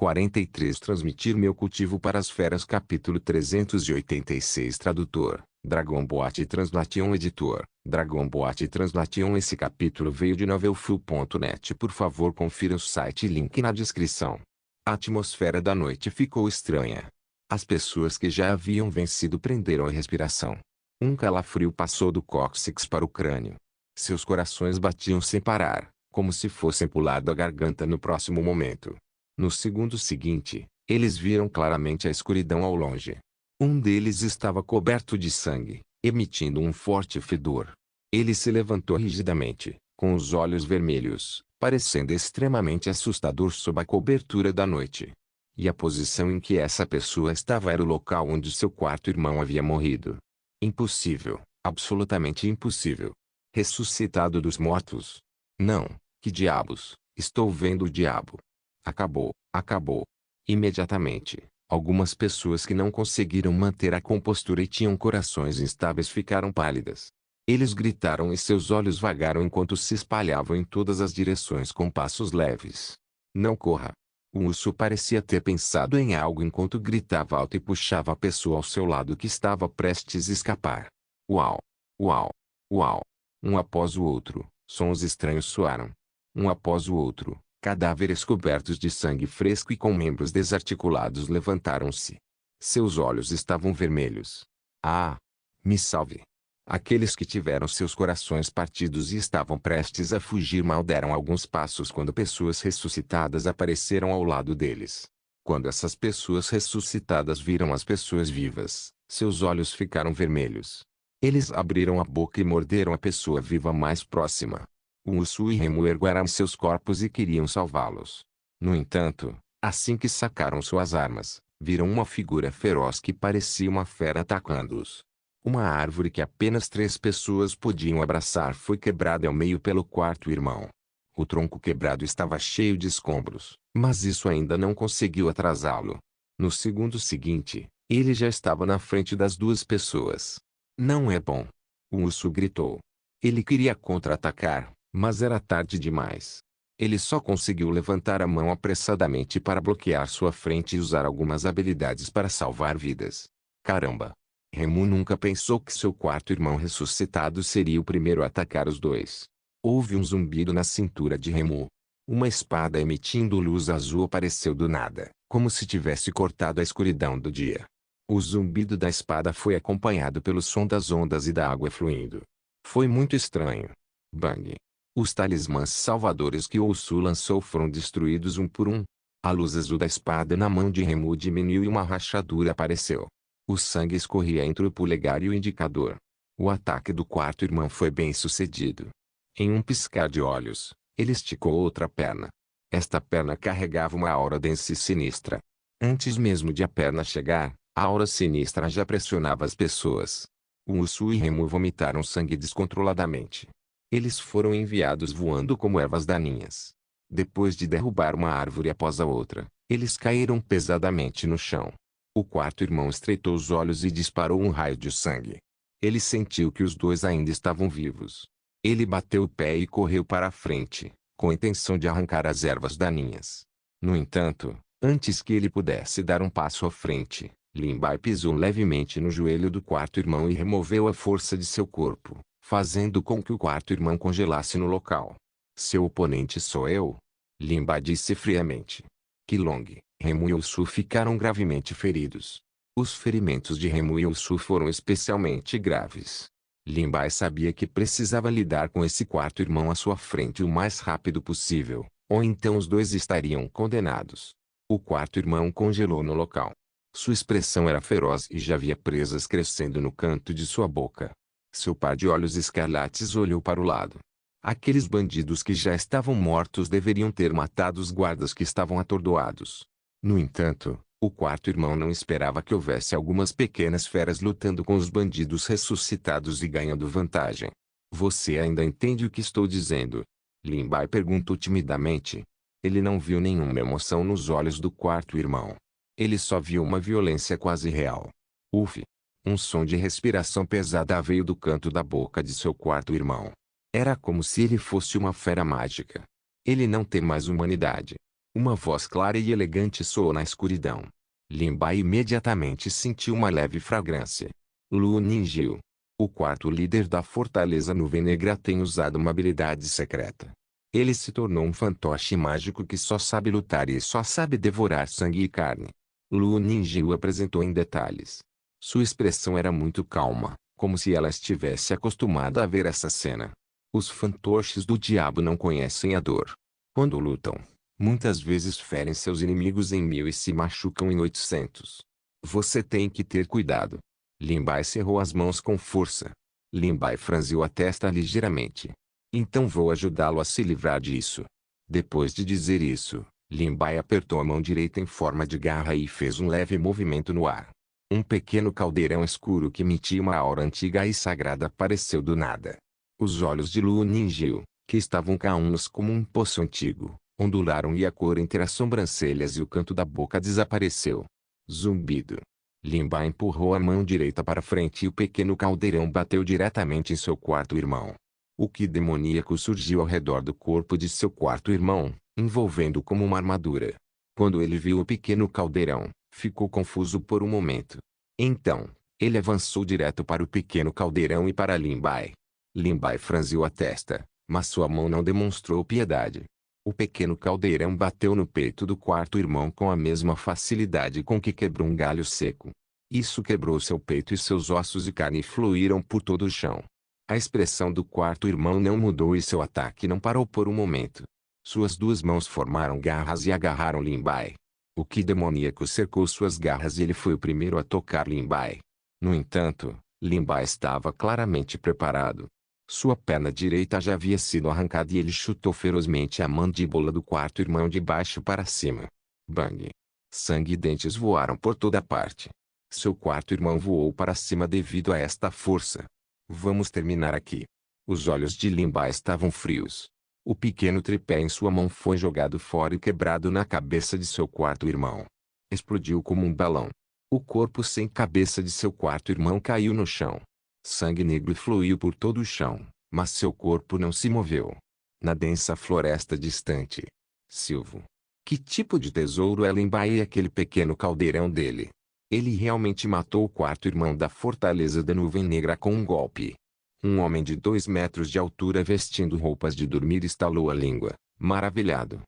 43 Transmitir meu cultivo para as feras. Capítulo 386 Tradutor, Dragon Boat Translation. Editor, Dragon Boat Translation. Esse capítulo veio de novelfull.net. Por favor, confira o site, link na descrição. A atmosfera da noite ficou estranha. As pessoas que já haviam vencido prenderam a respiração. Um calafrio passou do cóccix para o crânio. Seus corações batiam sem parar, como se fossem pular da garganta no próximo momento. No segundo seguinte, eles viram claramente a escuridão ao longe. Um deles estava coberto de sangue, emitindo um forte fedor. Ele se levantou rigidamente, com os olhos vermelhos, parecendo extremamente assustador sob a cobertura da noite. E a posição em que essa pessoa estava era o local onde seu quarto irmão havia morrido. Impossível, absolutamente impossível. Ressuscitado dos mortos? Não, que diabos, estou vendo o diabo. Acabou, acabou. Imediatamente, algumas pessoas que não conseguiram manter a compostura e tinham corações instáveis ficaram pálidas. Eles gritaram e seus olhos vagaram enquanto se espalhavam em todas as direções com passos leves. Não corra. O urso parecia ter pensado em algo enquanto gritava alto e puxava a pessoa ao seu lado que estava prestes a escapar. Uau! Uau! Uau! Um após o outro, sons estranhos soaram. Um após o outro, cadáveres cobertos de sangue fresco e com membros desarticulados levantaram-se. Seus olhos estavam vermelhos. Ah! Me salve! Aqueles que tiveram seus corações partidos e estavam prestes a fugir mal deram alguns passos quando pessoas ressuscitadas apareceram ao lado deles. Quando essas pessoas ressuscitadas viram as pessoas vivas, seus olhos ficaram vermelhos. Eles abriram a boca e morderam a pessoa viva mais próxima. O urso e Remu ergueram seus corpos e queriam salvá-los. No entanto, assim que sacaram suas armas, viram uma figura feroz que parecia uma fera atacando-os. Uma árvore que apenas 3 pessoas podiam abraçar foi quebrada ao meio pelo quarto irmão. O tronco quebrado estava cheio de escombros, mas isso ainda não conseguiu atrasá-lo. No segundo seguinte, ele já estava na frente das 2 pessoas. Não é bom. O urso gritou. Ele queria contra-atacar, mas era tarde demais. Ele só conseguiu levantar a mão apressadamente para bloquear sua frente e usar algumas habilidades para salvar vidas. Caramba! Remu nunca pensou que seu quarto irmão ressuscitado seria o primeiro a atacar os 2. Houve um zumbido na cintura de Remu. Uma espada emitindo luz azul apareceu do nada, como se tivesse cortado a escuridão do dia. O zumbido da espada foi acompanhado pelo som das ondas e da água fluindo. Foi muito estranho. Bang! Os talismãs salvadores que Ousu lançou foram destruídos um por um. A luz azul da espada na mão de Remu diminuiu e uma rachadura apareceu. O sangue escorria entre o polegar e o indicador. O ataque do quarto irmão foi bem sucedido. Em um piscar de olhos, ele esticou outra perna. Esta perna carregava uma aura densa e sinistra. Antes mesmo de a perna chegar, a aura sinistra já pressionava as pessoas. O urso e Remu vomitaram sangue descontroladamente. Eles foram enviados voando como ervas daninhas. Depois de derrubar uma árvore após a outra, eles caíram pesadamente no chão. O quarto irmão estreitou os olhos e disparou um raio de sangue. Ele sentiu que os 2 ainda estavam vivos. Ele bateu o pé e correu para a frente, com a intenção de arrancar as ervas daninhas. No entanto, antes que ele pudesse dar um passo à frente, Limbai pisou levemente no joelho do quarto irmão e removeu a força de seu corpo, fazendo com que o quarto irmão congelasse no local. Seu oponente sou eu? Limbai disse friamente. Qilong, Remu e Ousu ficaram gravemente feridos. Os ferimentos de Remu e Ousu foram especialmente graves. Limbai sabia que precisava lidar com esse quarto irmão à sua frente o mais rápido possível, ou então os 2 estariam condenados. O quarto irmão congelou no local. Sua expressão era feroz e já havia presas crescendo no canto de sua boca. Seu par de olhos escarlates olhou para o lado. Aqueles bandidos que já estavam mortos deveriam ter matado os guardas que estavam atordoados. No entanto, o quarto irmão não esperava que houvesse algumas pequenas feras lutando com os bandidos ressuscitados e ganhando vantagem. Você ainda entende o que estou dizendo? Limbai perguntou timidamente. Ele não viu nenhuma emoção nos olhos do quarto irmão. Ele só viu uma violência quase real. Uf! Um som de respiração pesada veio do canto da boca de seu quarto irmão. Era como se ele fosse uma fera mágica. Ele não tem mais humanidade. Uma voz clara e elegante soou na escuridão. Lin Bai imediatamente sentiu uma leve fragrância. Lu Ninjiu, o quarto líder da Fortaleza Nuvem Negra, tem usado uma habilidade secreta. Ele se tornou um fantoche mágico que só sabe lutar e só sabe devorar sangue e carne. Lu Ninjiu apresentou em detalhes. Sua expressão era muito calma, como se ela estivesse acostumada a ver essa cena. Os fantoches do diabo não conhecem a dor. Quando lutam, muitas vezes ferem seus inimigos em 1000 e se machucam em 800. Você tem que ter cuidado. Lin Bai cerrou as mãos com força. Lin Bai franziu a testa ligeiramente. Então vou ajudá-lo a se livrar disso. Depois de dizer isso, Lin Bai apertou a mão direita em forma de garra e fez um leve movimento no ar. Um pequeno caldeirão escuro que emitia uma aura antiga e sagrada apareceu do nada. Os olhos de Lu Ninjiu, que estavam caúnos como um poço antigo, ondularam e a cor entre as sobrancelhas e o canto da boca desapareceu. Zumbido. Lin Bai empurrou a mão direita para frente e o pequeno caldeirão bateu diretamente em seu quarto irmão. O ki demoníaco surgiu ao redor do corpo de seu quarto irmão, envolvendo-o como uma armadura. Quando ele viu o pequeno caldeirão, ficou confuso por um momento. Então, ele avançou direto para o pequeno caldeirão e para Lin Bai. Lin Bai franziu a testa, mas sua mão não demonstrou piedade. O pequeno caldeirão bateu no peito do quarto irmão com a mesma facilidade com que quebrou um galho seco. Isso quebrou seu peito e seus ossos de carne fluíram por todo o chão. A expressão do quarto irmão não mudou e seu ataque não parou por um momento. Suas duas mãos formaram garras e agarraram Lin Bai. O ki demoníaco cercou suas garras e ele foi o primeiro a tocar Lin Bai. No entanto, Lin Bai estava claramente preparado. Sua perna direita já havia sido arrancada e ele chutou ferozmente a mandíbula do quarto irmão de baixo para cima. Bang! Sangue e dentes voaram por toda parte. Seu quarto irmão voou para cima devido a esta força. Vamos terminar aqui. Os olhos de Lin Bai estavam frios. O pequeno tripé em sua mão foi jogado fora e quebrado na cabeça de seu quarto irmão. Explodiu como um balão. O corpo sem cabeça de seu quarto irmão caiu no chão. Sangue negro fluiu por todo o chão, mas seu corpo não se moveu. Na densa floresta distante. Silvo. Que tipo de tesouro é Lin Bai e aquele pequeno caldeirão dele? Ele realmente matou o quarto irmão da Fortaleza da Nuvem Negra com um golpe. Um homem de 2 metros de altura vestindo roupas de dormir estalou a língua, maravilhado.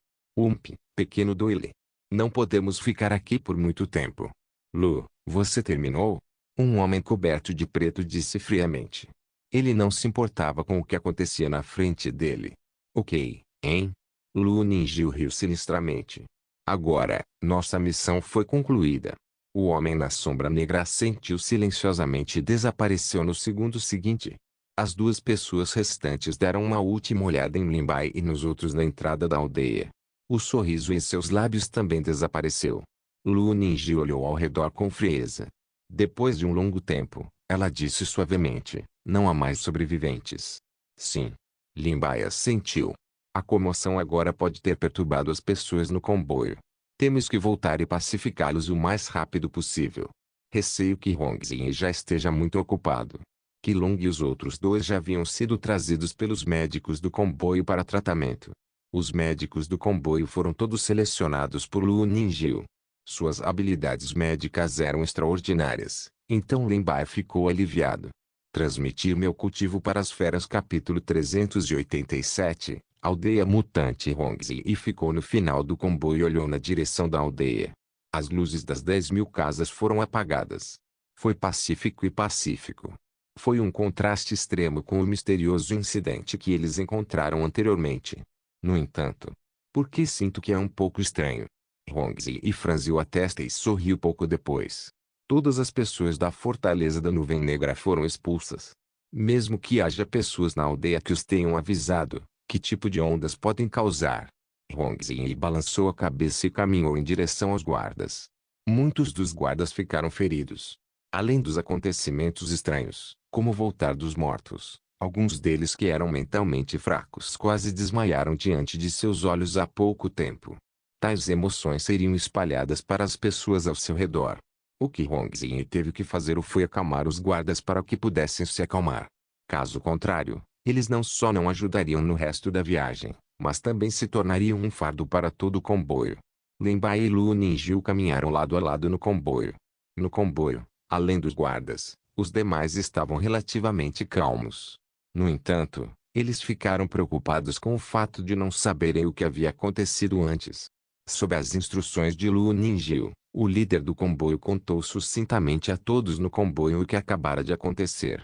Pequeno doile. Não podemos ficar aqui por muito tempo. Lu, você terminou? Um homem coberto de preto disse friamente. Ele não se importava com o que acontecia na frente dele. Ok, hein? Lu Ninjiu riu sinistramente. Agora, nossa missão foi concluída. O homem na sombra negra assentiu silenciosamente e desapareceu no segundo seguinte. As duas pessoas restantes deram uma última olhada em Lin Bai e nos outros na entrada da aldeia. O sorriso em seus lábios também desapareceu. Lu Ninjiu olhou ao redor com frieza. Depois de um longo tempo, ela disse suavemente, não há mais sobreviventes. Sim. Lin Bai assentiu. A comoção agora pode ter perturbado as pessoas no comboio. Temos que voltar e pacificá-los o mais rápido possível. Receio que Hongzhi já esteja muito ocupado. Qilong e os outros dois já haviam sido trazidos pelos médicos do comboio para tratamento. Os médicos do comboio foram todos selecionados por Lu Ninjiu. Suas habilidades médicas eram extraordinárias, então Lin Bai ficou aliviado. Transmitir meu cultivo para as feras capítulo 387, Aldeia Mutante Hongzhi e ficou no final do comboio e olhou na direção da aldeia. As luzes das 10.000 casas foram apagadas. Foi pacífico e pacífico. Foi um contraste extremo com o misterioso incidente que eles encontraram anteriormente. No entanto, porque sinto que é um pouco estranho. Hongzhi franziu a testa e sorriu pouco depois. Todas as pessoas da Fortaleza da Nuvem Negra foram expulsas. Mesmo que haja pessoas na aldeia que os tenham avisado, que tipo de ondas podem causar? Hongzhi balançou a cabeça e caminhou em direção aos guardas. Muitos dos guardas ficaram feridos. Além dos acontecimentos estranhos, como voltar dos mortos, alguns deles que eram mentalmente fracos quase desmaiaram diante de seus olhos há pouco tempo. Tais emoções seriam espalhadas para as pessoas ao seu redor. O que Hongzhi teve que fazer foi acalmar os guardas para que pudessem se acalmar. Caso contrário, eles não só não ajudariam no resto da viagem, mas também se tornariam um fardo para todo o comboio. Lin Bai e Lu Ninjil caminharam lado a lado no comboio. No comboio, além dos guardas, os demais estavam relativamente calmos. No entanto, eles ficaram preocupados com o fato de não saberem o que havia acontecido antes. Sob as instruções de Lu Ninjil, o líder do comboio contou sucintamente a todos no comboio o que acabara de acontecer.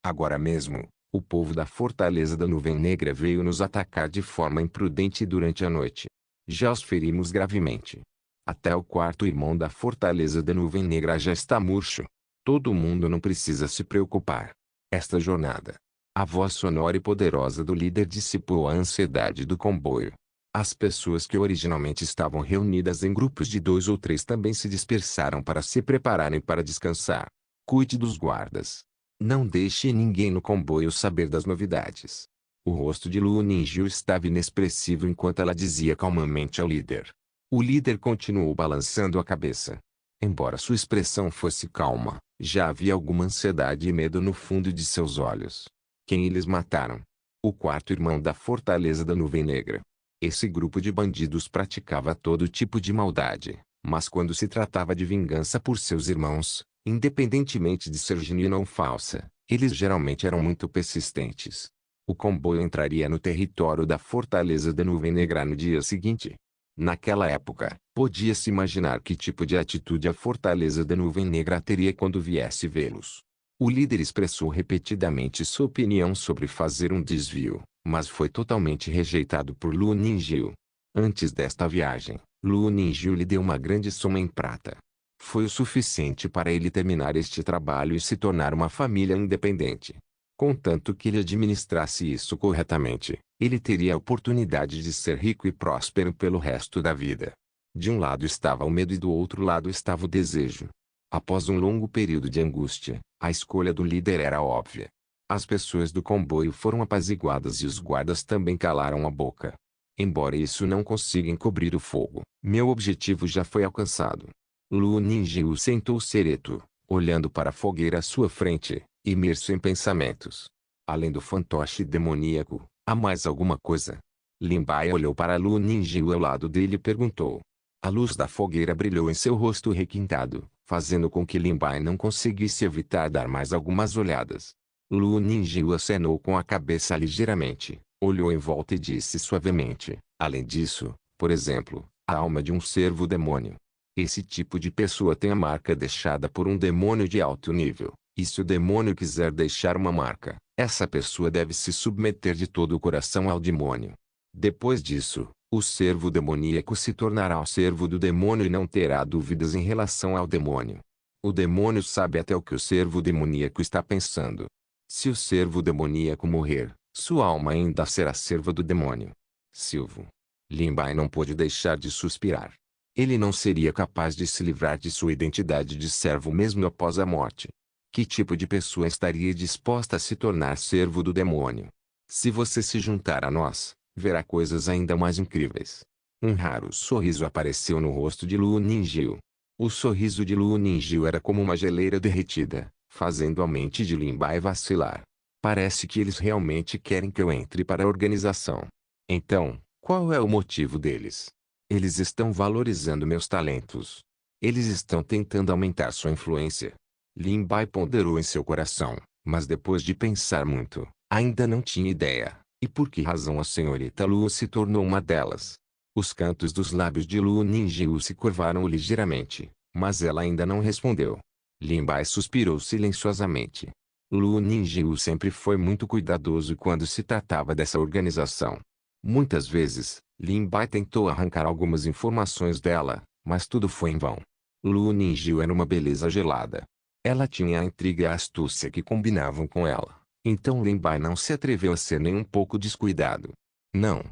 Agora mesmo, o povo da Fortaleza da Nuvem Negra veio nos atacar de forma imprudente durante a noite. Já os ferimos gravemente. Até o quarto irmão da Fortaleza da Nuvem Negra já está murcho. Todo mundo não precisa se preocupar. Esta jornada. A voz sonora e poderosa do líder dissipou a ansiedade do comboio. As pessoas que originalmente estavam reunidas em grupos de 2 ou 3 também se dispersaram para se prepararem para descansar. Cuide dos guardas. Não deixe ninguém no comboio saber das novidades. O rosto de Lu Ninjil estava inexpressivo enquanto ela dizia calmamente ao líder. O líder continuou balançando a cabeça. Embora sua expressão fosse calma, já havia alguma ansiedade e medo no fundo de seus olhos. Quem eles mataram? O quarto irmão da Fortaleza da Nuvem Negra. Esse grupo de bandidos praticava todo tipo de maldade, mas quando se tratava de vingança por seus irmãos, independentemente de ser genuína ou falsa, eles geralmente eram muito persistentes. O comboio entraria no território da Fortaleza da Nuvem Negra no dia seguinte. Naquela época, podia-se imaginar que tipo de atitude a Fortaleza da Nuvem Negra teria quando viesse vê-los. O líder expressou repetidamente sua opinião sobre fazer um desvio, mas foi totalmente rejeitado por Lu Ninjil. Antes desta viagem, Lu Ninjil lhe deu uma grande soma em prata. Foi o suficiente para ele terminar este trabalho e se tornar uma família independente. Contanto que ele administrasse isso corretamente, ele teria a oportunidade de ser rico e próspero pelo resto da vida. De um lado estava o medo e do outro lado estava o desejo. Após um longo período de angústia, a escolha do líder era óbvia. As pessoas do comboio foram apaziguadas e os guardas também calaram a boca. Embora isso não consiga encobrir o fogo, meu objetivo já foi alcançado. Lu Ninjil sentou-se ereto, olhando para a fogueira à sua frente, imerso em pensamentos. Além do fantoche demoníaco, há mais alguma coisa? Lin Bai olhou para Lu Ninjil ao lado dele e perguntou. A luz da fogueira brilhou em seu rosto requintado, fazendo com que Lin Bai não conseguisse evitar dar mais algumas olhadas. Lu Ninjil acenou com a cabeça ligeiramente, olhou em volta e disse suavemente, além disso, por exemplo, a alma de um servo demônio. Esse tipo de pessoa tem a marca deixada por um demônio de alto nível, e se o demônio quiser deixar uma marca, essa pessoa deve se submeter de todo o coração ao demônio. Depois disso, o servo demoníaco se tornará o servo do demônio e não terá dúvidas em relação ao demônio. O demônio sabe até o que o servo demoníaco está pensando. Se o servo demoníaco morrer, sua alma ainda será serva do demônio. Silvo. Lin Bai não pôde deixar de suspirar. Ele não seria capaz de se livrar de sua identidade de servo mesmo após a morte. Que tipo de pessoa estaria disposta a se tornar servo do demônio? Se você se juntar a nós, verá coisas ainda mais incríveis. Um raro sorriso apareceu no rosto de Lu Ninjil. O sorriso de Lu Ninjil era como uma geleira derretida, fazendo a mente de Lin Bai vacilar. Parece que eles realmente querem que eu entre para a organização. Então, qual é o motivo deles? Eles estão valorizando meus talentos. Eles estão tentando aumentar sua influência. Lin Bai ponderou em seu coração, mas depois de pensar muito, ainda não tinha ideia. E por que razão a senhorita Lu se tornou uma delas? Os cantos dos lábios de Lu Ninjil se curvaram ligeiramente, mas ela ainda não respondeu. Lin Bai suspirou silenciosamente. Lu Ninjil sempre foi muito cuidadoso quando se tratava dessa organização. Muitas vezes, Lin Bai tentou arrancar algumas informações dela, mas tudo foi em vão. Lu Ninjil era uma beleza gelada. Ela tinha a intriga e a astúcia que combinavam com ela. Então Lin Bai não se atreveu a ser nem um pouco descuidado. Não,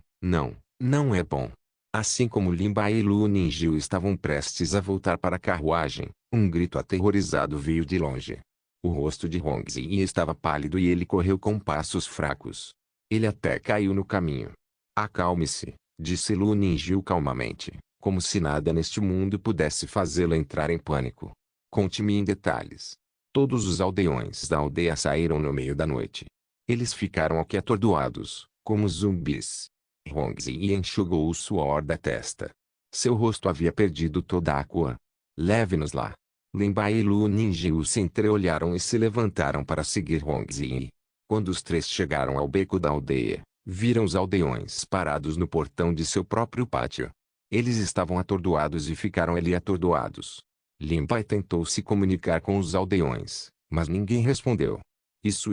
não é bom. Assim como Lin Bai e Lu Ninjil estavam prestes a voltar para a carruagem, um grito aterrorizado veio de longe. O rosto de Hong Zi estava pálido e ele correu com passos fracos. Ele até caiu no caminho. Acalme-se, disse Lu Ninjil calmamente, como se nada neste mundo pudesse fazê-lo entrar em pânico. Conte-me em detalhes. Todos os aldeões da aldeia saíram no meio da noite. Eles ficaram aqui atordoados, como zumbis. Hongzhi enxugou o suor da testa. Seu rosto havia perdido toda a cor. Leve-nos lá. Lin Bai e Lu Ningyu se entreolharam e se levantaram para seguir Hongzhi. Quando os três chegaram ao beco da aldeia, viram os aldeões parados no portão de seu próprio pátio. Eles estavam atordoados e ficaram ali atordoados. Lin Bai tentou se comunicar com os aldeões, mas ninguém respondeu. Isso.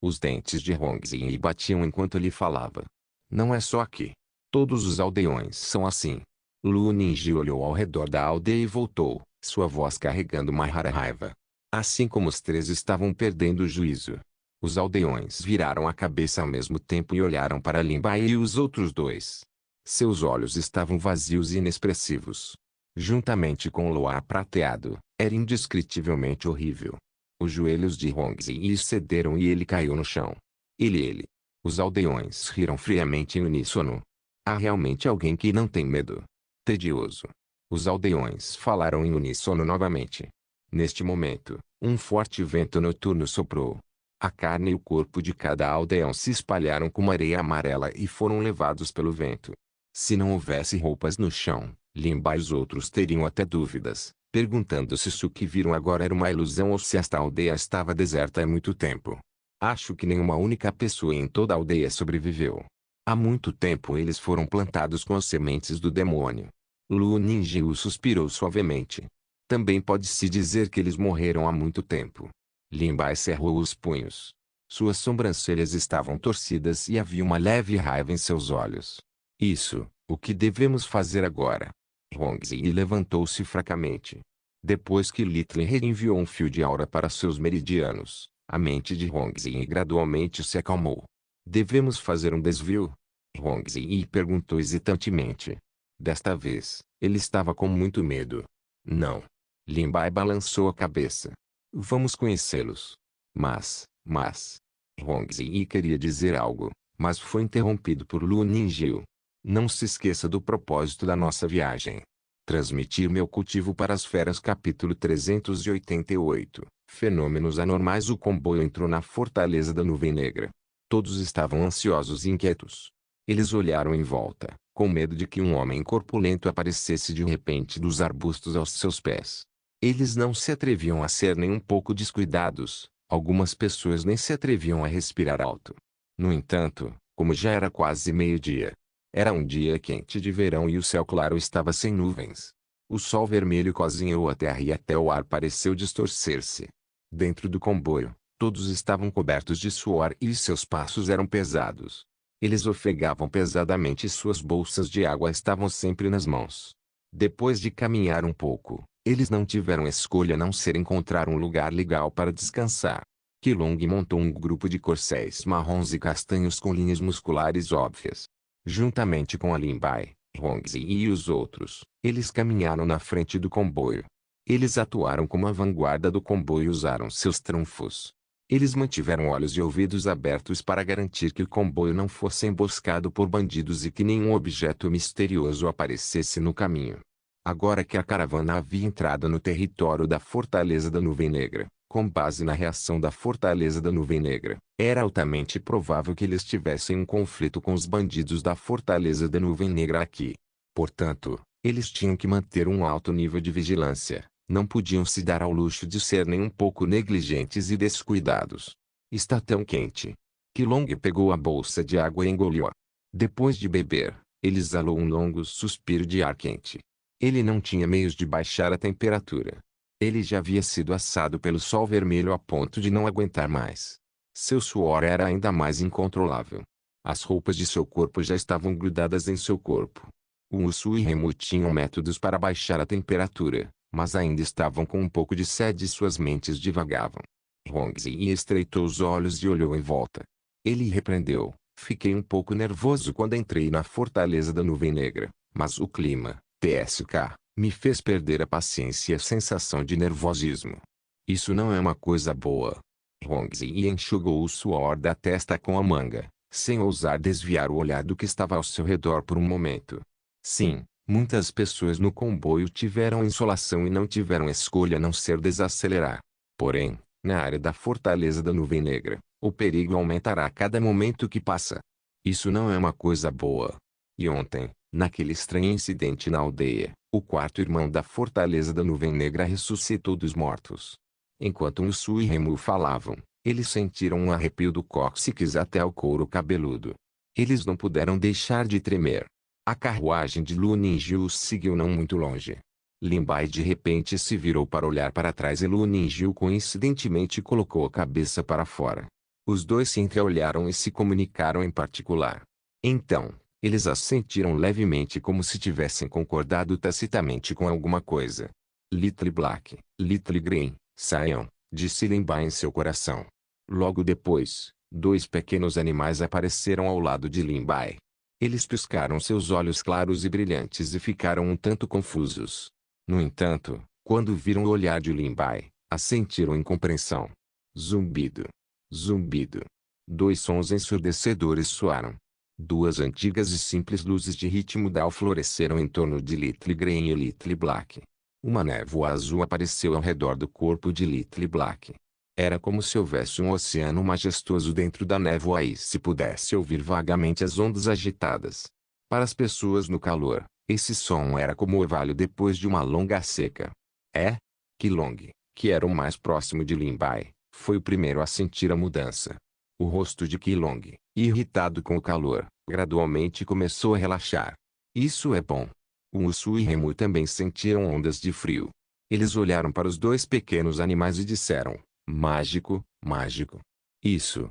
Os dentes de Hongzhi batiam enquanto ele falava. Não é só aqui. Todos os aldeões são assim. Lu Ningyu olhou ao redor da aldeia e voltou, sua voz carregando uma rara raiva. Assim como os três estavam perdendo o juízo. Os aldeões viraram a cabeça ao mesmo tempo e olharam para Lin Bai e os outros dois. Seus olhos estavam vazios e inexpressivos. Juntamente com o luar prateado, era indescritivelmente horrível. Os joelhos de Hongzhi cederam e ele caiu no chão. Ele. Os aldeões riram friamente em uníssono. Há realmente alguém que não tem medo. Tedioso. Os aldeões falaram em uníssono novamente. Neste momento, um forte vento noturno soprou. A carne e o corpo de cada aldeão se espalharam como areia amarela e foram levados pelo vento. Se não houvesse roupas no chão, Lin Bai e os outros teriam até dúvidas, perguntando-se se o que viram agora era uma ilusão ou se esta aldeia estava deserta há muito tempo. Acho que nenhuma única pessoa em toda a aldeia sobreviveu. Há muito tempo eles foram plantados com as sementes do demônio. Lu Ningyu suspirou suavemente. Também pode-se dizer que eles morreram há muito tempo. Lin Bai cerrou os punhos. Suas sobrancelhas estavam torcidas e havia uma leve raiva em seus olhos. Isso, o que devemos fazer agora? Hongzhi levantou-se fracamente. Depois que Li Tlin enviou um fio de aura para seus meridianos, a mente de Hongzhi gradualmente se acalmou. Devemos fazer um desvio? Hongzhi perguntou hesitantemente. Desta vez, ele estava com muito medo. Não. Lin Bai balançou a cabeça. Vamos conhecê-los. Mas... Hongzhi queria dizer algo, mas foi interrompido por Lu Ningyu. Não se esqueça do propósito da nossa viagem. Transmitir meu cultivo para as feras. Capítulo 388. Fenômenos anormais. O comboio entrou na fortaleza da Nuvem Negra. Todos estavam ansiosos e inquietos. Eles olharam em volta, com medo de que um homem corpulento aparecesse de repente dos arbustos aos seus pés. Eles não se atreviam a ser nem um pouco descuidados, algumas pessoas nem se atreviam a respirar alto. No entanto, como já era quase meio-dia, era um dia quente de verão e o céu claro estava sem nuvens. O sol vermelho cozinhou a terra e até o ar pareceu distorcer-se. Dentro do comboio, todos estavam cobertos de suor e seus passos eram pesados. Eles ofegavam pesadamente e suas bolsas de água estavam sempre nas mãos. Depois de caminhar um pouco, eles não tiveram escolha a não ser encontrar um lugar legal para descansar. Qilong montou um grupo de corcéis marrons e castanhos com linhas musculares óbvias. Juntamente com a Lin Bai, Hongzhi e os outros, eles caminharam na frente do comboio. Eles atuaram como a vanguarda do comboio e usaram seus trunfos. Eles mantiveram olhos e ouvidos abertos para garantir que o comboio não fosse emboscado por bandidos e que nenhum objeto misterioso aparecesse no caminho. Agora que a caravana havia entrado no território da Fortaleza da Nuvem Negra, com base na reação da Fortaleza da Nuvem Negra, era altamente provável que eles tivessem um conflito com os bandidos da Fortaleza da Nuvem Negra aqui. Portanto, eles tinham que manter um alto nível de vigilância, não podiam se dar ao luxo de ser nem um pouco negligentes e descuidados. Está tão quente. Qilong pegou a bolsa de água e engoliu-a. Depois de beber, ele exalou um longo suspiro de ar quente. Ele não tinha meios de baixar a temperatura. Ele já havia sido assado pelo sol vermelho a ponto de não aguentar mais. Seu suor era ainda mais incontrolável. As roupas de seu corpo já estavam grudadas em seu corpo. O Usu e Remu tinham métodos para baixar a temperatura, mas ainda estavam com um pouco de sede e suas mentes divagavam. Hongzhi estreitou os olhos e olhou em volta. Ele repreendeu: fiquei um pouco nervoso quando entrei na Fortaleza da Nuvem Negra, mas o clima, TSK, me fez perder a paciência e a sensação de nervosismo. Isso não é uma coisa boa. Hongzhi enxugou o suor da testa com a manga, sem ousar desviar o olhar do que estava ao seu redor por um momento. Sim, muitas pessoas no comboio tiveram insolação e não tiveram escolha a não ser desacelerar. Porém, na área da Fortaleza da Nuvem Negra, o perigo aumentará a cada momento que passa. Isso não é uma coisa boa. E ontem, naquele estranho incidente na aldeia, o quarto irmão da Fortaleza da Nuvem Negra ressuscitou dos mortos. Enquanto Mussu e Remu falavam, eles sentiram um arrepio do cóccix até o couro cabeludo. Eles não puderam deixar de tremer. A carruagem de Lu Ninjil os seguiu não muito longe. Lin Bai de repente se virou para olhar para trás e Lu Ninjil coincidentemente colocou a cabeça para fora. Os dois se entreolharam e se comunicaram em particular. Então, eles assentiram levemente como se tivessem concordado tacitamente com alguma coisa. Little Black, Little Green, saiam, disse Lin Bai em seu coração. Logo depois, dois pequenos animais apareceram ao lado de Lin Bai. Eles piscaram seus olhos claros e brilhantes e ficaram um tanto confusos. No entanto, quando viram o olhar de Lin Bai, assentiram em compreensão. Zumbido. Zumbido. Dois sons ensurdecedores soaram. Duas antigas e simples luzes de ritmo Dao floresceram em torno de Little Green e Little Black. Uma névoa azul apareceu ao redor do corpo de Little Black. Era como se houvesse um oceano majestoso dentro da névoa e se pudesse ouvir vagamente as ondas agitadas. Para as pessoas no calor, esse som era como o orvalho depois de uma longa seca. Qilong, que era o mais próximo de Lin Bai, foi o primeiro a sentir a mudança. O rosto de Qilong, irritado com o calor, gradualmente começou a relaxar. Isso é bom. Mussu e Remu também sentiram ondas de frio. Eles olharam para os dois pequenos animais e disseram: mágico, mágico. Isso,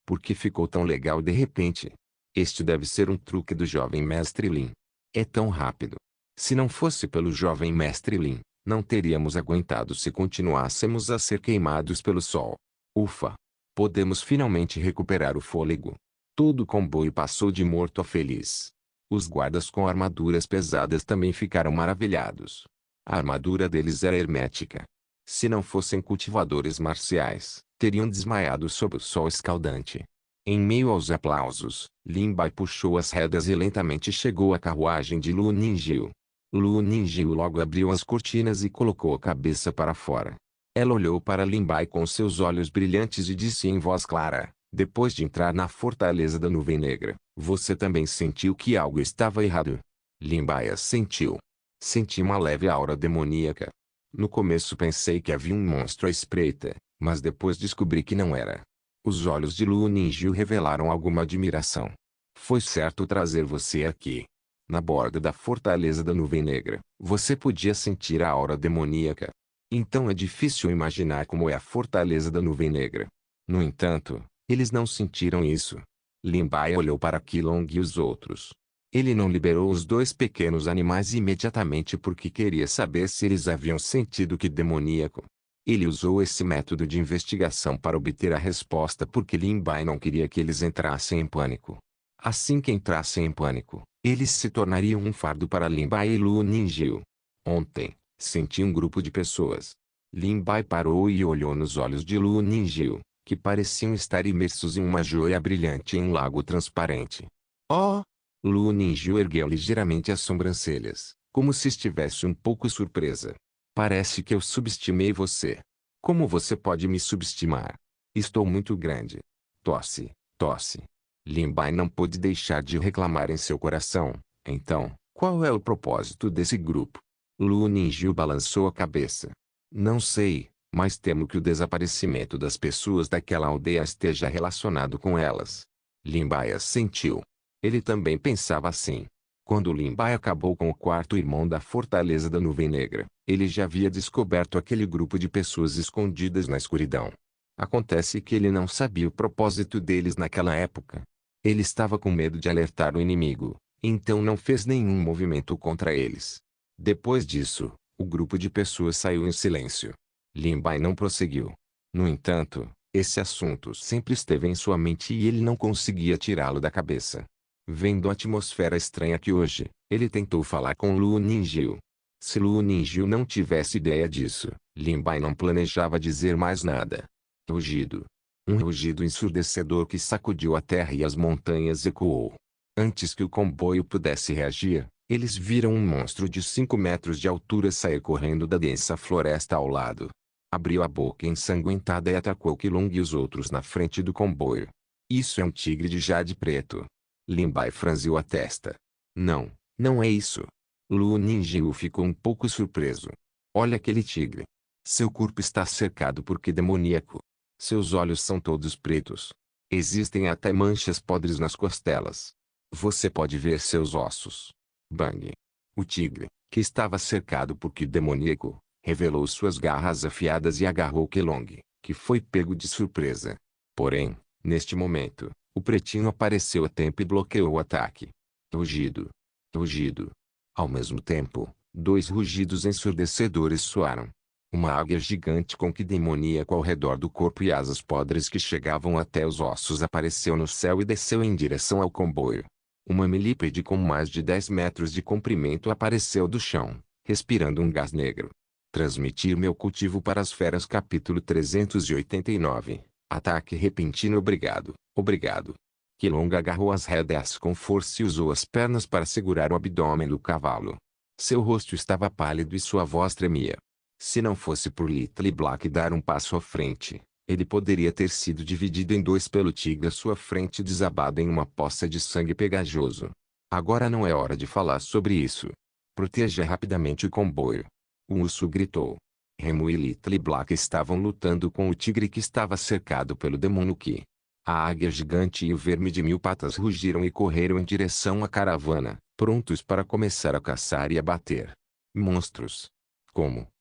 porque ficou tão legal de repente. Este deve ser um truque do jovem mestre Lin. É tão rápido. Se não fosse pelo jovem mestre Lin, não teríamos aguentado se continuássemos a ser queimados pelo sol. Ufa! Podemos finalmente recuperar o fôlego. Todo o comboio passou de morto a feliz. Os guardas com armaduras pesadas também ficaram maravilhados. A armadura deles era hermética. Se não fossem cultivadores marciais, teriam desmaiado sob o sol escaldante. Em meio aos aplausos, Lin Bai puxou as rédeas e lentamente chegou à carruagem de Lu Ninjil. Lu Ninjil logo abriu as cortinas e colocou a cabeça para fora. Ela olhou para Lin Bai com seus olhos brilhantes e disse em voz clara, depois de entrar na Fortaleza da Nuvem Negra, você também sentiu que algo estava errado? Lin Bai assentiu. Senti uma leve aura demoníaca. No começo pensei que havia um monstro à espreita, mas depois descobri que não era. Os olhos de Lu Ninjil revelaram alguma admiração. Foi certo trazer você aqui. Na borda da Fortaleza da Nuvem Negra, você podia sentir a aura demoníaca. Então é difícil imaginar como é a Fortaleza da Nuvem Negra. No entanto, eles não sentiram isso. Lin Bai olhou para Qilong e os outros. Ele não liberou os dois pequenos animais imediatamente porque queria saber se eles haviam sentido que demoníaco. Ele usou esse método de investigação para obter a resposta porque Lin Bai não queria que eles entrassem em pânico. Assim que entrassem em pânico, eles se tornariam um fardo para Lin Bai e Lu Ninjil. Ontem, senti um grupo de pessoas. Lin Bai parou e olhou nos olhos de Lu Ninjil, que pareciam estar imersos em uma joia brilhante em um lago transparente. Oh! Lu Ninjil ergueu ligeiramente as sobrancelhas, como se estivesse um pouco surpresa. Parece que eu subestimei você. Como você pode me subestimar? Estou muito grande. Tosse, tosse. Lin Bai não pôde deixar de reclamar em seu coração. Então, qual é o propósito desse grupo? Lu Ninjil balançou a cabeça. Não sei, mas temo que o desaparecimento das pessoas daquela aldeia esteja relacionado com elas. Lin Bai assentiu. Ele também pensava assim. Quando Lin Bai acabou com o quarto irmão da Fortaleza da Nuvem Negra, ele já havia descoberto aquele grupo de pessoas escondidas na escuridão. Acontece que ele não sabia o propósito deles naquela época. Ele estava com medo de alertar o inimigo, então não fez nenhum movimento contra eles. Depois disso, o grupo de pessoas saiu em silêncio. Lin Bai não prosseguiu. No entanto, esse assunto sempre esteve em sua mente e ele não conseguia tirá-lo da cabeça. Vendo a atmosfera estranha que hoje, ele tentou falar com Lu Ninjil. Se Lu Ninjil não tivesse ideia disso, Lin Bai não planejava dizer mais nada. Rugido. Um rugido ensurdecedor que sacudiu a terra e as montanhas ecoou. Antes que o comboio pudesse reagir, eles viram um monstro de 5 metros de altura sair correndo da densa floresta ao lado. Abriu a boca ensanguentada e atacou Qilong e os outros na frente do comboio. Isso é um tigre de jade preto. Lin Bai franziu a testa. Não, não é isso. Lu Ninjiu ficou um pouco surpreso. Olha aquele tigre. Seu corpo está cercado por que demoníaco? Seus olhos são todos pretos. Existem até manchas podres nas costelas. Você pode ver seus ossos. Bang. O tigre, que estava cercado por que demoníaco, revelou suas garras afiadas e agarrou Kelong, que foi pego de surpresa. Porém, neste momento, o pretinho apareceu a tempo e bloqueou o ataque. Rugido. Rugido. Ao mesmo tempo, dois rugidos ensurdecedores soaram. Uma águia gigante com que demoníaco ao redor do corpo e asas podres que chegavam até os ossos apareceu no céu e desceu em direção ao comboio. Uma milípede com mais de 10 metros de comprimento apareceu do chão, respirando um gás negro. Transmitir meu cultivo para as feras capítulo 389. Ataque repentino. Obrigado, obrigado. Kelong agarrou as rédeas com força e usou as pernas para segurar o abdômen do cavalo. Seu rosto estava pálido e sua voz tremia. Se não fosse por Little Black dar um passo à frente, ele poderia ter sido dividido em dois pelo tigre à sua frente e desabado em uma poça de sangue pegajoso. Agora não é hora de falar sobre isso. Proteja rapidamente o comboio. O urso gritou. Remo e Little Black estavam lutando com o tigre que estava cercado pelo demônio que. A águia gigante e o verme de 1000 patas rugiram e correram em direção à caravana, prontos para começar a caçar e abater. Monstros.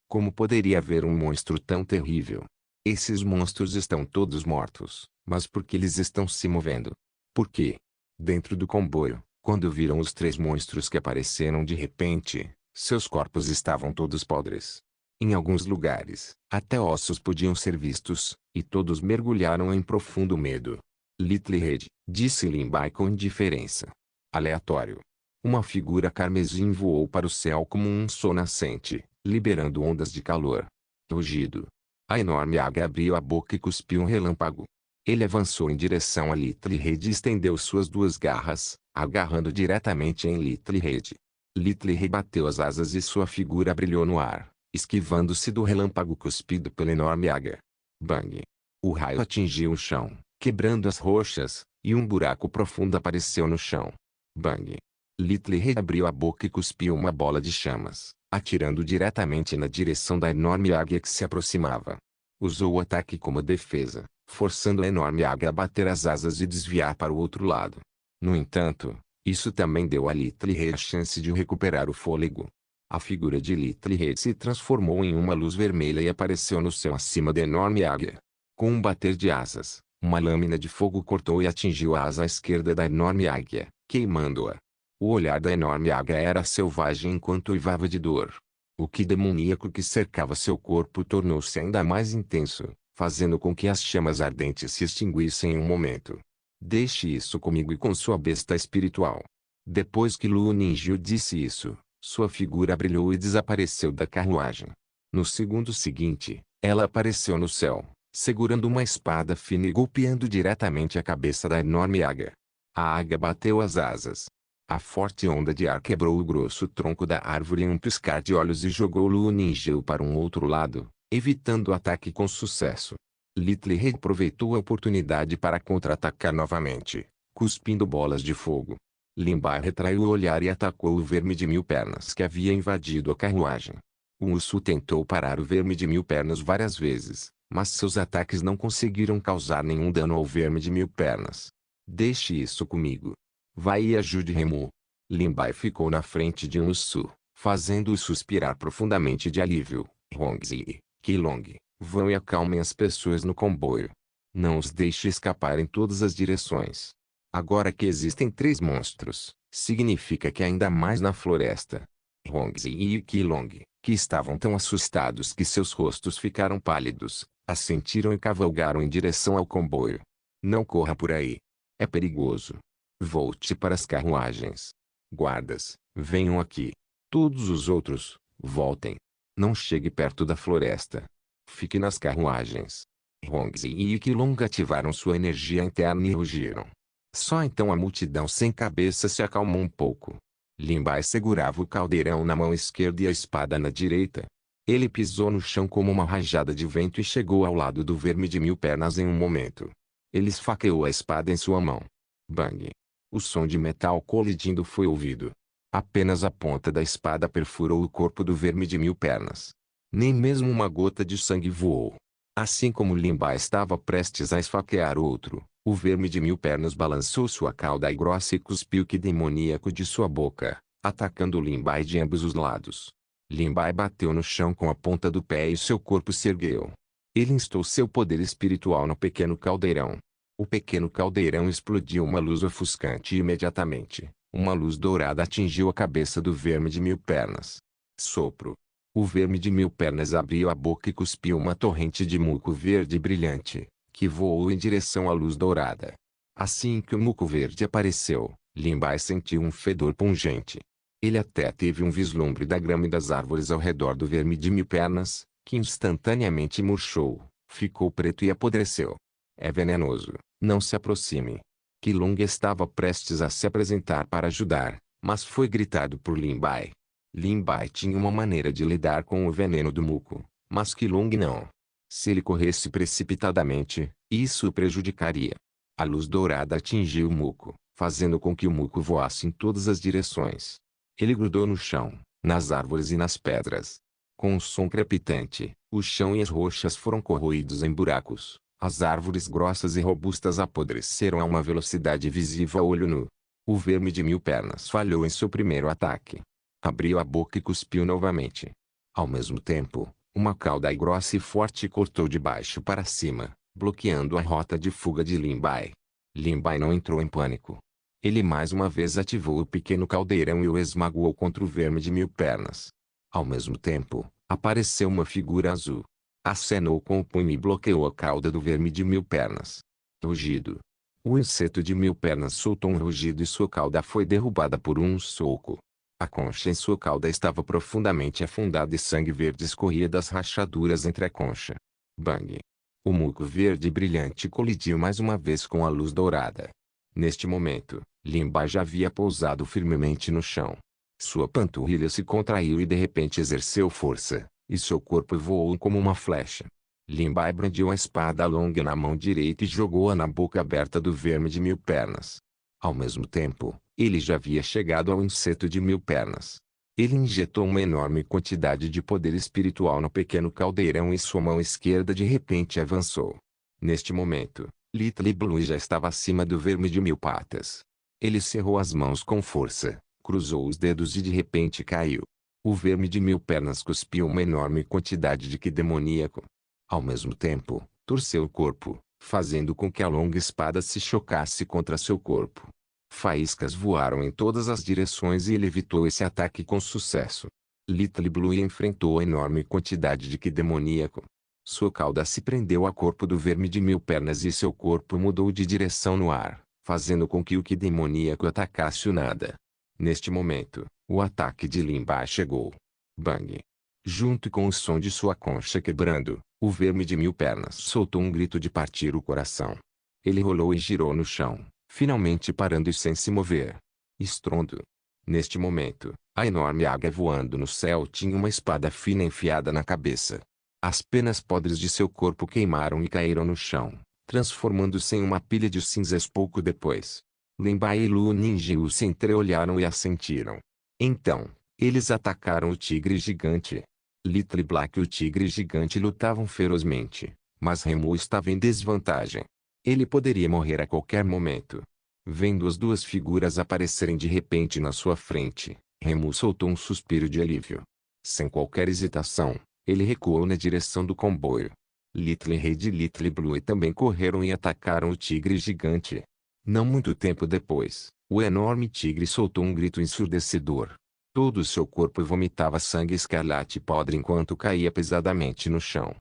Como poderia haver um monstro tão terrível? Esses monstros estão todos mortos, mas por que eles estão se movendo? Por quê? Dentro do comboio, quando viram os três monstros que apareceram de repente, seus corpos estavam todos podres. Em alguns lugares, até ossos podiam ser vistos, e todos mergulharam em profundo medo. Little Red, disse Lin Bai com indiferença. Aleatório. Uma figura carmesim voou para o céu como um sol nascente, liberando ondas de calor. Rugido. A enorme águia abriu a boca e cuspiu um relâmpago. Ele avançou em direção a Little Red e estendeu suas duas garras, agarrando diretamente em Little Red. Little Red bateu as asas e sua figura brilhou no ar, esquivando-se do relâmpago cuspido pela enorme águia. Bang! O raio atingiu o chão, quebrando as rochas, e um buraco profundo apareceu no chão. Bang! Little Red abriu a boca e cuspiu uma bola de chamas, atirando diretamente na direção da enorme águia que se aproximava. Usou o ataque como defesa, forçando a enorme águia a bater as asas e desviar para o outro lado. No entanto, isso também deu a Little Red a chance de recuperar o fôlego. A figura de Little Red se transformou em uma luz vermelha e apareceu no céu acima da enorme águia. Com um bater de asas, uma lâmina de fogo cortou e atingiu a asa esquerda da enorme águia, queimando-a. O olhar da enorme águia era selvagem enquanto uivava de dor. O que demoníaco que cercava seu corpo tornou-se ainda mais intenso, fazendo com que as chamas ardentes se extinguissem em um momento. Deixe isso comigo e com sua besta espiritual. Depois que Lu Ninjiu disse isso, sua figura brilhou e desapareceu da carruagem. No segundo seguinte, ela apareceu no céu, segurando uma espada fina e golpeando diretamente a cabeça da enorme águia. A águia bateu as asas. A forte onda de ar quebrou o grosso tronco da árvore em um piscar de olhos e jogou Lu Ninjiu para um outro lado, evitando o ataque com sucesso. Little Red aproveitou a oportunidade para contra-atacar novamente, cuspindo bolas de fogo. Lin Bai retraiu o olhar e atacou o verme de 1000 pernas que havia invadido a carruagem. O urso tentou parar o verme de 1000 pernas várias vezes, mas seus ataques não conseguiram causar nenhum dano ao verme de 1000 pernas. Deixe isso comigo. Vai e ajude Remu. Lin Bai ficou na frente de urso, fazendo-o suspirar profundamente de alívio. Hongzi e Kelong, vão e acalmem as pessoas no comboio. Não os deixe escapar em todas as direções. Agora que existem 3 monstros, significa que ainda mais na floresta. Hongzi e Kelong, que estavam tão assustados que seus rostos ficaram pálidos, assentiram e cavalgaram em direção ao comboio. Não corra por aí. É perigoso. Volte para as carruagens. Guardas, venham aqui. Todos os outros, voltem. Não chegue perto da floresta. Fique nas carruagens. Hongzi e Kelong ativaram sua energia interna e rugiram. Só então a multidão sem cabeça se acalmou um pouco. Lin Bai segurava o caldeirão na mão esquerda e a espada na direita. Ele pisou no chão como uma rajada de vento e chegou ao lado do verme de 1000 pernas em um momento. Ele esfaqueou a espada em sua mão. Bang! O som de metal colidindo foi ouvido. Apenas a ponta da espada perfurou o corpo do verme de 1000 pernas. Nem mesmo uma gota de sangue voou. Assim como Limbai estava prestes a esfaquear outro, o verme de 1000 pernas balançou sua cauda grossa e cuspiu que demoníaco de sua boca, atacando Limbai de ambos os lados. Limbai bateu no chão com a ponta do pé e seu corpo se ergueu. Ele instou seu poder espiritual no pequeno caldeirão. O pequeno caldeirão explodiu uma luz ofuscante e imediatamente, uma luz dourada atingiu a cabeça do verme de 1000 pernas. Sopro. O verme de 1000 pernas abriu a boca e cuspiu uma torrente de muco verde brilhante, que voou em direção à luz dourada. Assim que o muco verde apareceu, Limbai sentiu um fedor pungente. Ele até teve um vislumbre da grama e das árvores ao redor do verme de 1000 pernas, que instantaneamente murchou, ficou preto e apodreceu. É venenoso, não se aproxime. Qilong estava prestes a se apresentar para ajudar, mas foi gritado por Limbai. Limbai tinha uma maneira de lidar com o veneno do muco, mas Qilong não. Se ele corresse precipitadamente, isso o prejudicaria. A luz dourada atingiu o muco, fazendo com que o muco voasse em todas as direções. Ele grudou no chão, nas árvores e nas pedras. Com um som crepitante, o chão e as rochas foram corroídos em buracos. As árvores grossas e robustas apodreceram a uma velocidade visível a olho nu. O verme de 1000 pernas falhou em seu primeiro ataque. Abriu a boca e cuspiu novamente. Ao mesmo tempo, uma cauda grossa e forte cortou de baixo para cima, bloqueando a rota de fuga de Limbai. Limbai não entrou em pânico. Ele mais uma vez ativou o pequeno caldeirão e o esmagou contra o verme de 1000 pernas. Ao mesmo tempo, apareceu uma figura azul. Acenou com o punho e bloqueou a cauda do verme de 1000 pernas. Rugido. O inseto de 1000 pernas soltou um rugido e sua cauda foi derrubada por um soco. A concha em sua cauda estava profundamente afundada e sangue verde escorria das rachaduras entre a concha. Bang! O muco verde brilhante colidiu mais uma vez com a luz dourada. Neste momento, Limbai já havia pousado firmemente no chão. Sua panturrilha se contraiu e de repente exerceu força, e seu corpo voou como uma flecha. Limbai brandiu a espada longa na mão direita e jogou-a na boca aberta do verme de 1000 pernas. Ao mesmo tempo, ele já havia chegado ao inseto de 1000 pernas. Ele injetou uma enorme quantidade de poder espiritual no pequeno caldeirão e sua mão esquerda de repente avançou. Neste momento, Little Blue já estava acima do verme de 1000 patas. Ele cerrou as mãos com força, cruzou os dedos e de repente caiu. O verme de 1000 pernas cuspiu uma enorme quantidade de Ki demoníaco. Ao mesmo tempo, torceu o corpo, fazendo com que a longa espada se chocasse contra seu corpo. Faíscas voaram em todas as direções e ele evitou esse ataque com sucesso. Little Blue enfrentou a enorme quantidade de Ki demoníaco. Sua cauda se prendeu ao corpo do verme de 1000 pernas e seu corpo mudou de direção no ar, fazendo com que o Ki demoníaco atacasse o nada. Neste momento, o ataque de Limbai chegou. Bang! Junto com o som de sua concha quebrando, o verme de 1000 pernas soltou um grito de partir o coração. Ele rolou e girou no chão, finalmente parando e sem se mover. Estrondo. Neste momento, a enorme águia voando no céu tinha uma espada fina enfiada na cabeça. As penas podres de seu corpo queimaram e caíram no chão, transformando-se em uma pilha de cinzas pouco depois. Limbai e Lu Ninjiu se entreolharam e assentiram. Então, eles atacaram o tigre gigante. Little Black e o tigre gigante lutavam ferozmente, mas Remu estava em desvantagem. Ele poderia morrer a qualquer momento. Vendo as duas figuras aparecerem de repente na sua frente, Remu soltou um suspiro de alívio. Sem qualquer hesitação, ele recuou na direção do comboio. Little Red e Little Blue também correram e atacaram o tigre gigante. Não muito tempo depois, o enorme tigre soltou um grito ensurdecedor. Todo o seu corpo vomitava sangue escarlate podre enquanto caía pesadamente no chão.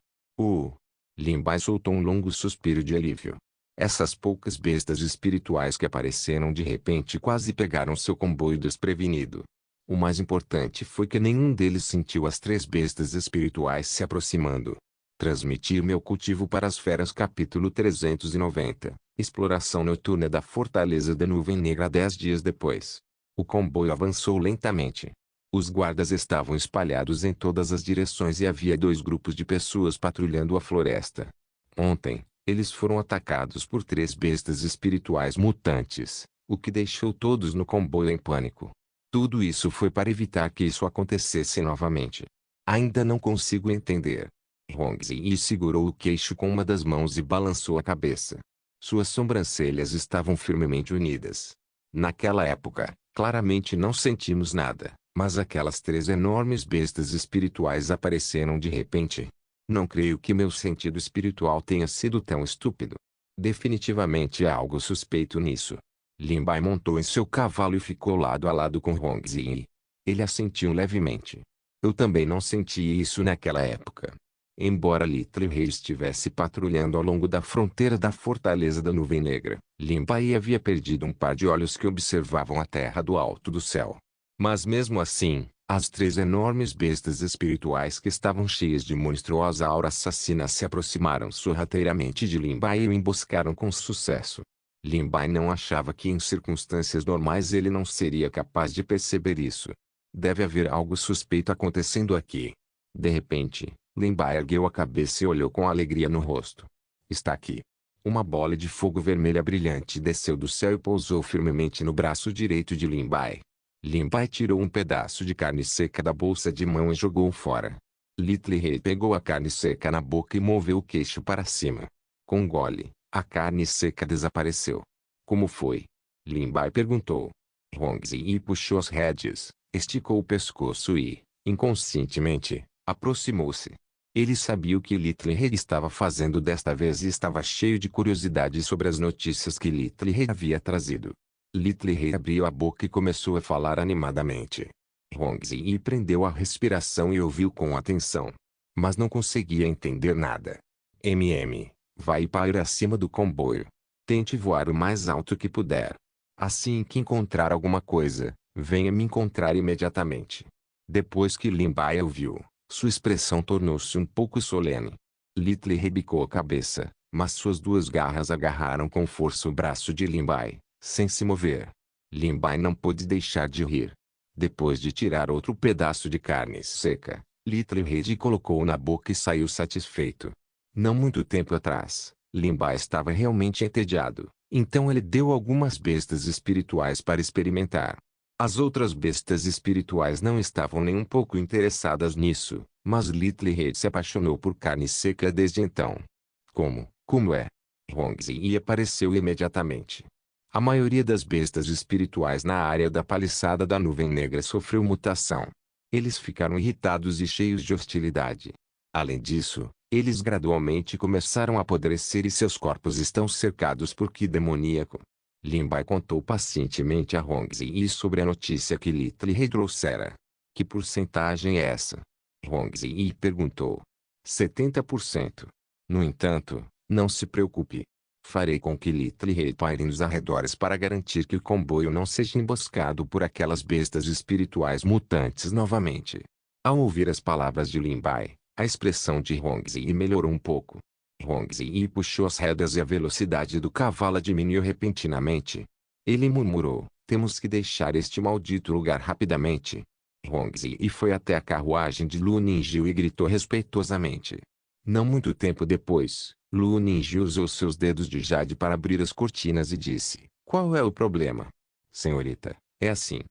Limbai soltou um longo suspiro de alívio. Essas poucas bestas espirituais que apareceram de repente quase pegaram seu comboio desprevenido. O mais importante foi que nenhum deles sentiu as 3 bestas espirituais se aproximando. Transmitir meu cultivo para as feras capítulo 390. Exploração noturna da Fortaleza da Nuvem Negra 10 dias depois. O comboio avançou lentamente. Os guardas estavam espalhados em todas as direções e havia 2 grupos de pessoas patrulhando a floresta. Ontem, Eles foram atacados por 3 bestas espirituais mutantes, o que deixou todos no comboio em pânico. Tudo isso foi para evitar que isso acontecesse novamente. Ainda não consigo entender. Hong Zi segurou o queixo com uma das mãos e balançou a cabeça. Suas sobrancelhas estavam firmemente unidas. Naquela época, claramente não sentimos nada, mas aquelas 3 enormes bestas espirituais apareceram de repente. Não creio que meu sentido espiritual tenha sido tão estúpido. Definitivamente há algo suspeito nisso. Lin Bai montou em seu cavalo e ficou lado a lado com Hong Zi. Ele assentiu levemente. Eu também não senti isso naquela época. Embora Little Rei estivesse patrulhando ao longo da fronteira da Fortaleza da Nuvem Negra, Lin Bai havia perdido um par de olhos que observavam a terra do alto do céu. Mas mesmo assim, as 3 enormes bestas espirituais que estavam cheias de monstruosa aura assassina se aproximaram sorrateiramente de Lin Bai e o emboscaram com sucesso. Lin Bai não achava que em circunstâncias normais ele não seria capaz de perceber isso. Deve haver algo suspeito acontecendo aqui. De repente, Lin Bai ergueu a cabeça e olhou com alegria no rosto. Está aqui. Uma bola de fogo vermelha brilhante desceu do céu e pousou firmemente no braço direito de Lin Bai. Lin Bai tirou um pedaço de carne seca da bolsa de mão e jogou fora. Little Rei pegou a carne seca na boca e moveu o queixo para cima. Com um gole, a carne seca desapareceu. Como foi? Lin Bai perguntou. Hong Zi puxou as rédeas, esticou o pescoço e, inconscientemente, aproximou-se. Ele sabia o que Little Rei estava fazendo desta vez e estava cheio de curiosidade sobre as notícias que Little Rei havia trazido. Little Rei abriu a boca e começou a falar animadamente. Hong Zi prendeu a respiração e ouviu com atenção. Mas não conseguia entender nada. Vai para acima do comboio. Tente voar o mais alto que puder. Assim que encontrar alguma coisa, venha me encontrar imediatamente. Depois que Lin Bai ouviu, sua expressão tornou-se um pouco solene. Little rebicou a cabeça, mas suas 2 garras agarraram com força o braço de Lin Bai, sem se mover. Lin Bai não pôde deixar de rir. Depois de tirar outro pedaço de carne seca, Little Rei colocou na boca e saiu satisfeito. Não muito tempo atrás, Lin Bai estava realmente entediado, então ele deu algumas bestas espirituais para experimentar. As outras bestas espirituais não estavam nem um pouco interessadas nisso, mas Little Rei se apaixonou por carne seca desde então. Como é? Hong Zi apareceu imediatamente. A maioria das bestas espirituais na área da paliçada da Nuvem Negra sofreu mutação. Eles ficaram irritados e cheios de hostilidade. Além disso, eles gradualmente começaram a apodrecer e seus corpos estão cercados por Qi demoníaco. Lin Bai contou pacientemente a Hong Zi sobre a notícia que Little Rei trouxera. Que porcentagem é essa? Hong Zi perguntou. 70%. No entanto, não se preocupe. Farei com que Little Rei paire nos arredores para garantir que o comboio não seja emboscado por aquelas bestas espirituais mutantes novamente. Ao ouvir as palavras de Lin Bai, a expressão de Hong Zi melhorou um pouco. Hong Zi puxou as rédeas e a velocidade do cavalo diminuiu repentinamente. Ele murmurou, temos que deixar este maldito lugar rapidamente. Hong Zi foi até a carruagem de Lu Ningyu e gritou respeitosamente. Não muito tempo depois, Lu Ningyu usou seus dedos de jade para abrir as cortinas e disse, qual é o problema? Senhorita, é assim.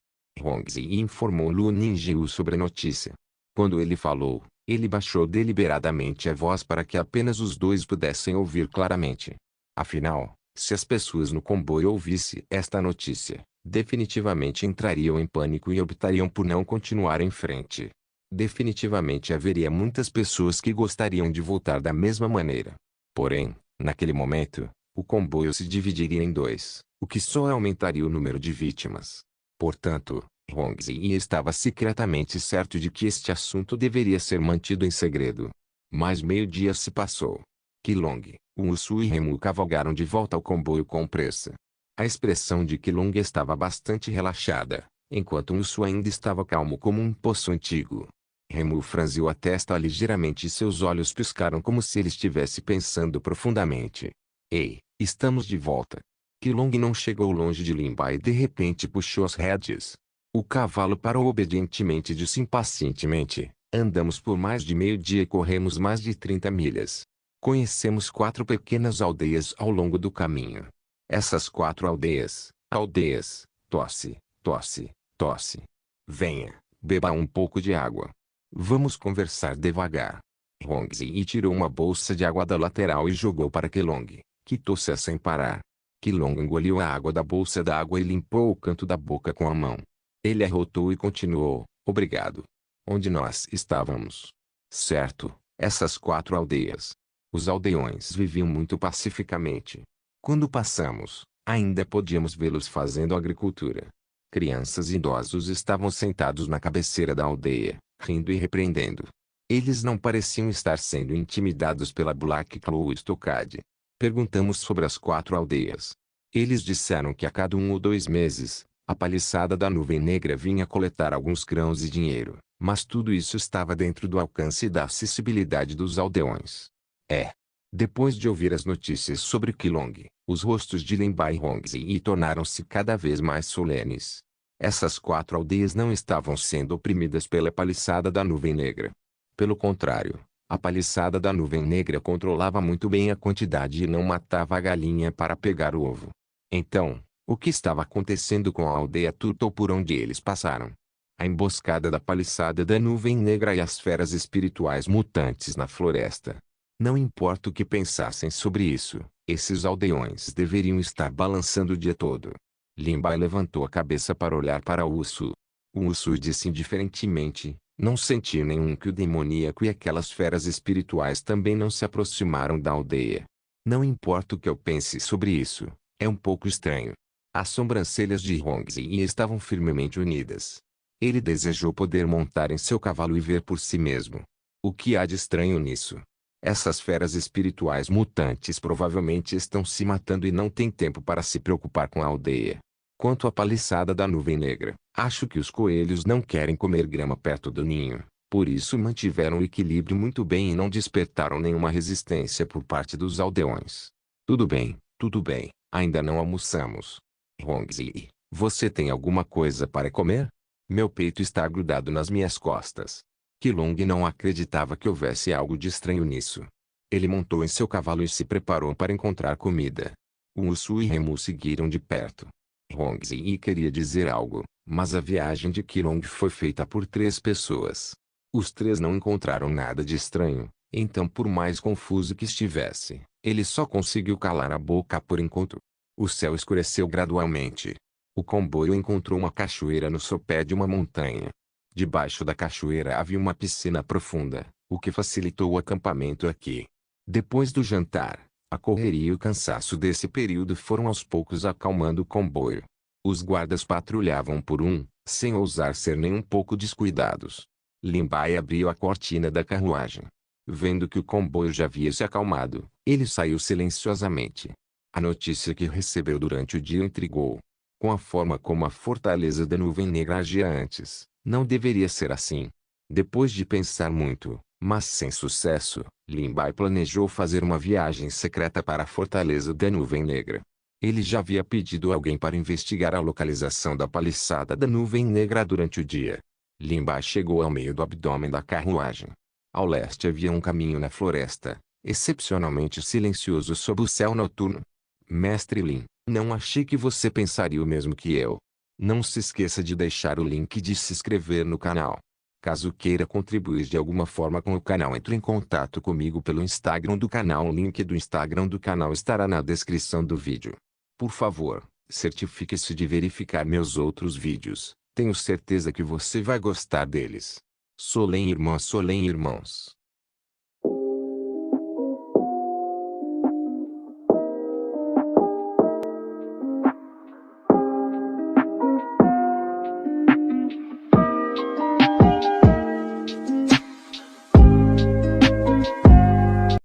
Hong Zi informou Lu Ningyu sobre a notícia. Quando ele falou, ele baixou deliberadamente a voz para que apenas os dois pudessem ouvir claramente. Afinal, se as pessoas no comboio ouvissem esta notícia, definitivamente entrariam em pânico e optariam por não continuar em frente. Definitivamente haveria muitas pessoas que gostariam de voltar da mesma maneira. Porém, naquele momento, o comboio se dividiria em 2, o que só aumentaria o número de vítimas. Portanto, Hong Zi estava secretamente certo de que este assunto deveria ser mantido em segredo. Mas meio-dia se passou. Qilong, Wusu e Remu cavalgaram de volta ao comboio com pressa. A expressão de Qilong estava bastante relaxada, enquanto Wusu ainda estava calmo como um poço antigo. Remu franziu a testa ligeiramente e seus olhos piscaram como se ele estivesse pensando profundamente. Ei, estamos de volta. Qilong não chegou longe de Lin Bai e de repente puxou as rédeas. O cavalo parou obedientemente e disse impacientemente, andamos por mais de meio-dia e corremos mais de 30 milhas. Conhecemos 4 pequenas aldeias ao longo do caminho. Essas 4 aldeias, tosse, tosse, tosse. Venha, beba um pouco de água. Vamos conversar devagar. Hongzi tirou uma bolsa de água da lateral e jogou para Kelong, que tosse sem parar. Kelong engoliu a água da bolsa d'água e limpou o canto da boca com a mão. Ele arrotou e continuou, obrigado. Onde nós estávamos? Certo, essas 4 aldeias. Os aldeões viviam muito pacificamente. Quando passamos, ainda podíamos vê-los fazendo agricultura. Crianças e idosos estavam sentados na cabeceira da aldeia, rindo e repreendendo. Eles não pareciam estar sendo intimidados pela Black Claw Stockade. Perguntamos sobre as 4 aldeias. Eles disseram que a cada 1 ou 2 meses, a paliçada da Nuvem Negra vinha coletar alguns grãos e dinheiro, mas tudo isso estava dentro do alcance e da acessibilidade dos aldeões. Depois de ouvir as notícias sobre Kelong, os rostos de Limbai e Hongzi tornaram-se cada vez mais solenes. Essas 4 aldeias não estavam sendo oprimidas pela paliçada da Nuvem Negra. Pelo contrário, a paliçada da Nuvem Negra controlava muito bem a quantidade e não matava a galinha para pegar o ovo. Então, o que estava acontecendo com a aldeia Tutou por onde eles passaram? A emboscada da paliçada da Nuvem Negra e as feras espirituais mutantes na floresta. Não importa o que pensassem sobre isso, esses aldeões deveriam estar balançando o dia todo. Limbai levantou a cabeça para olhar para o urso. O urso disse indiferentemente, não senti nenhum que o demoníaco e aquelas feras espirituais também não se aproximaram da aldeia. Não importa o que eu pense sobre isso, é um pouco estranho. As sobrancelhas de Hongzi estavam firmemente unidas. Ele desejou poder montar em seu cavalo e ver por si mesmo. O que há de estranho nisso? Essas feras espirituais mutantes provavelmente estão se matando e não têm tempo para se preocupar com a aldeia. Quanto à paliçada da Nuvem Negra, acho que os coelhos não querem comer grama perto do ninho, por isso mantiveram o equilíbrio muito bem e não despertaram nenhuma resistência por parte dos aldeões. Tudo bem, ainda não almoçamos. Hongzi, você tem alguma coisa para comer? Meu peito está grudado nas minhas costas. Kelong não acreditava que houvesse algo de estranho nisso. Ele montou em seu cavalo e se preparou para encontrar comida. O urso e Remu seguiram de perto. Hongzi queria dizer algo, mas a viagem de Kelong foi feita por 3 pessoas. Os 3 não encontraram nada de estranho, então por mais confuso que estivesse, ele só conseguiu calar a boca por enquanto. O céu escureceu gradualmente. O comboio encontrou uma cachoeira no sopé de uma montanha. Debaixo da cachoeira havia uma piscina profunda, o que facilitou o acampamento aqui. Depois do jantar, a correria e o cansaço desse período foram aos poucos acalmando o comboio. Os guardas patrulhavam por sem ousar ser nem um pouco descuidados. Limbai abriu a cortina da carruagem. Vendo que o comboio já havia se acalmado, ele saiu silenciosamente. A notícia que recebeu durante o dia o intrigou. Com a forma como a fortaleza da Nuvem Negra agia antes, não deveria ser assim. Depois de pensar muito, mas sem sucesso, Limbai planejou fazer uma viagem secreta para a fortaleza da Nuvem Negra. Ele já havia pedido alguém para investigar a localização da paliçada da Nuvem Negra durante o dia. Limbai chegou ao meio do abdômen da carruagem. Ao leste havia um caminho na floresta, excepcionalmente silencioso sob o céu noturno. Mestre Lin, não achei que você pensaria o mesmo que eu. Não se esqueça de deixar o link de se inscrever no canal. Caso queira contribuir de alguma forma com o canal, entre em contato comigo pelo Instagram do canal. O link do Instagram do canal estará na descrição do vídeo. Por favor, certifique-se de verificar meus outros vídeos. Tenho certeza que você vai gostar deles. Solem irmãos.